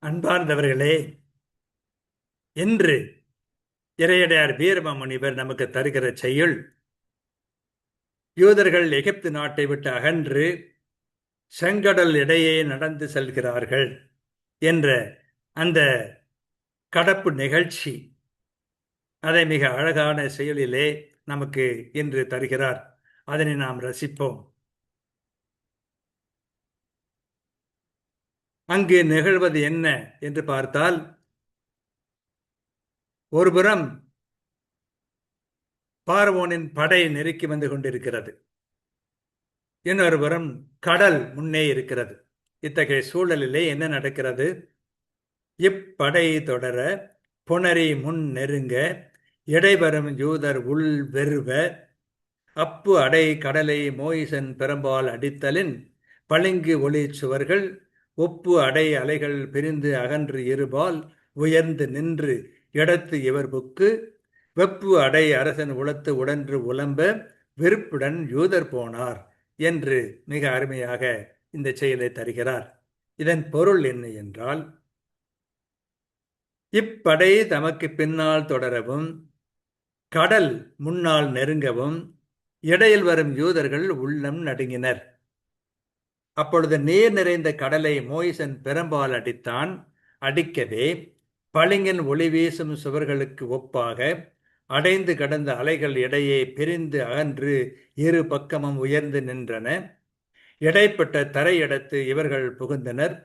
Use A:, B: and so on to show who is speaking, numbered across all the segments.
A: அன்பார்ந்தவர்களே, இன்று இறையடையார் வீரம முனிவர் நமக்கு தருகிற செய்யுள், யூதர்கள் எகிப்து நாட்டை விட்டு அகன்று செங்கடல் இடையே நடந்து செல்கிறார்கள் என்ற அந்த கடப்பு நிகழ்ச்சி. அதை மிக அழகான செயலிலே நமக்கு இன்று தருகிறார். அதனை நாம் ரசிப்போம். அங்கு நிகழ்வது என்ன என்று பார்த்தால், ஒருபுறம் பார்வோனின் படை நெருக்கி வந்து கொண்டிருக்கிறது, இன்னொரு புறம் கடல் முன்னே இருக்கிறது. இத்தகைய சூழலிலே என்ன நடக்கிறது? இப்படை தொடர புணரி முன் நெருங்க இடைவரும் யூதர் உள் வெறுவ அப்பு அடை கடலை மோயிசன் பெரும்பால் அடித்தலின் பளிங்கு ஒளி சுவர்கள் ஒப்பு அடை அலைகள் பிரிந்து அகன்று இருபால் உயர்ந்து நின்று இடத்து இவர் புக்கு வெப்பு அடை அரசன் உளத்து உடன்று உலம்ப விருப்புடன் யூதர் போனார் என்று மிக அருமையாக இந்த செயலை தருகிறார். இதன் பொருள் என்ன என்றால், இப்படை தமக்கு பின்னால் தொடரவும் கடல் முன்னால் நெருங்கவும் இடையில் வரும் யூதர்கள் உள்ளம் நடுங்கினர். அப்பொழுது நீர் நிறைந்த கடலை மோயிசன் பெரும்பால் அடித்தான். அடிக்கவே பளிங்கின் ஒளி வீசும் சுவர்களுக்கு ஒப்பாக அடைந்து கடந்த அலைகள் இடையே பிரிந்து அகன்று இரு பக்கமும் உயர்ந்து நின்றன. இடைப்பட்ட தரையிடத்து இவர்கள் புகுந்தனர்.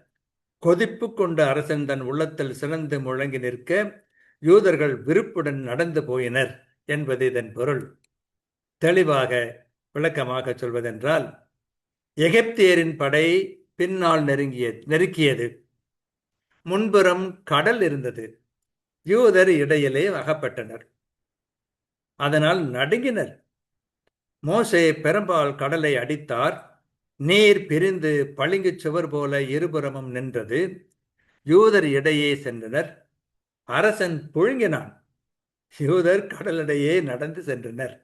A: கொதிப்பு கொண்ட அரசன் தன் உள்ளத்தில் சிறந்து முழங்கி நிற்க யூதர்கள் விருப்புடன் நடந்து போயினர் என்பது இதன் பொருள். தெளிவாக விளக்கமாக சொல்வதென்றால், எகிப்தியரின் படை பின்னால் நெருக்கியது. முன்புறம் கடல் இருந்தது. யூதர் இடையிலே அகப்பட்டனர். அதனால் நடுங்கினர். மோசே பெரும்பால் கடலை அடித்தார். நீர் பிரிந்து பளிங்கு சுவர் போல இருபுறமும் நின்றது. யூதர் இடையே சென்றனர். அரசன் புழுங்கினான். யூதர் கடலிடையே நடந்து சென்றனர்.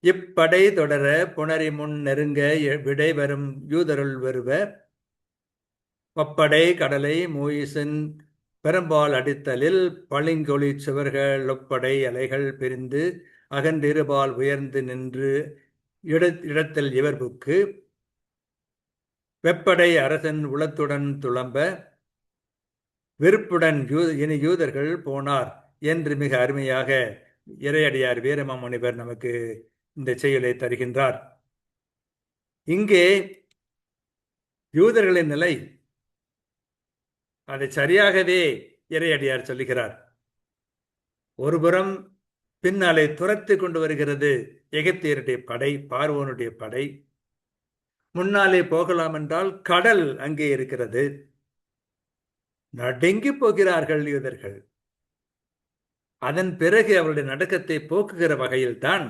A: இப்படை தொடர புணரி முன் நெருங்க விடைவரும் யூதருள் வருவ ஒப்படை கடலை மோயிசன் பெரும்பால் அடித்தலில் பளிங்கொளி சுவர்கள் ஒப்படை அலைகள் பிரிந்து அகன்றிருபால் உயர்ந்து நின்று இடத்தில் இவர் புக்கு வெப்படை அரசன் உளத்துடன் துளம்ப விருப்புடன் இனி யூதர்கள் போனார் என்று மிக அருமையாக இறையடியார் வீரம முனிவர் நமக்கு இந்த செயலை தருகின்றார். இங்கே யூதர்களின் நிலை, அதை சரியாகவே இறையடியார் சொல்லுகிறார். ஒருபுறம் பின்னாலே துரத்து கொண்டு வருகிறது எகிப்தியருடைய படை, பார்வோனுடைய படை. முன்னாலே போகலாம் என்றால் கடல் அங்கே இருக்கிறது. நடுங்கி போகிறார்கள் யூதர்கள். அதன் பிறகு அவருடைய நடுக்கத்தை போக்குகிற வகையில் தான்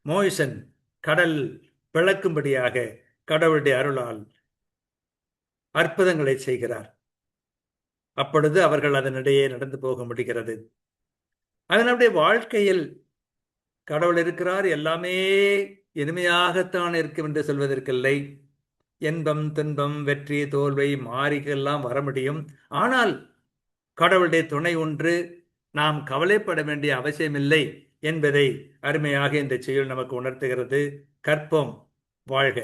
A: மோயிசன் கடல் பிளக்கும்படியாக கடவுளுடைய அருளால் அற்புதங்களை செய்கிறார். அப்பொழுது அவர்கள் அதனிடையே நடந்து போக முடிகிறது. அதனுடைய வாழ்க்கையில் கடவுள் இருக்கிறார், எல்லாமே இனிமையாகத்தான் இருக்கும் என்று சொல்வதற்கில்லை. இன்பம் துன்பம் வெற்றி தோல்வை மாறிக்கெல்லாம் வர முடியும். ஆனால் கடவுளுடைய துணை ஒன்று, நாம் கவலைப்பட வேண்டிய அவசியமில்லை என்பதை அருமையாக இந்த செயல் நமக்கு உணர்த்துகிறது. கற்போம். வாழ்க.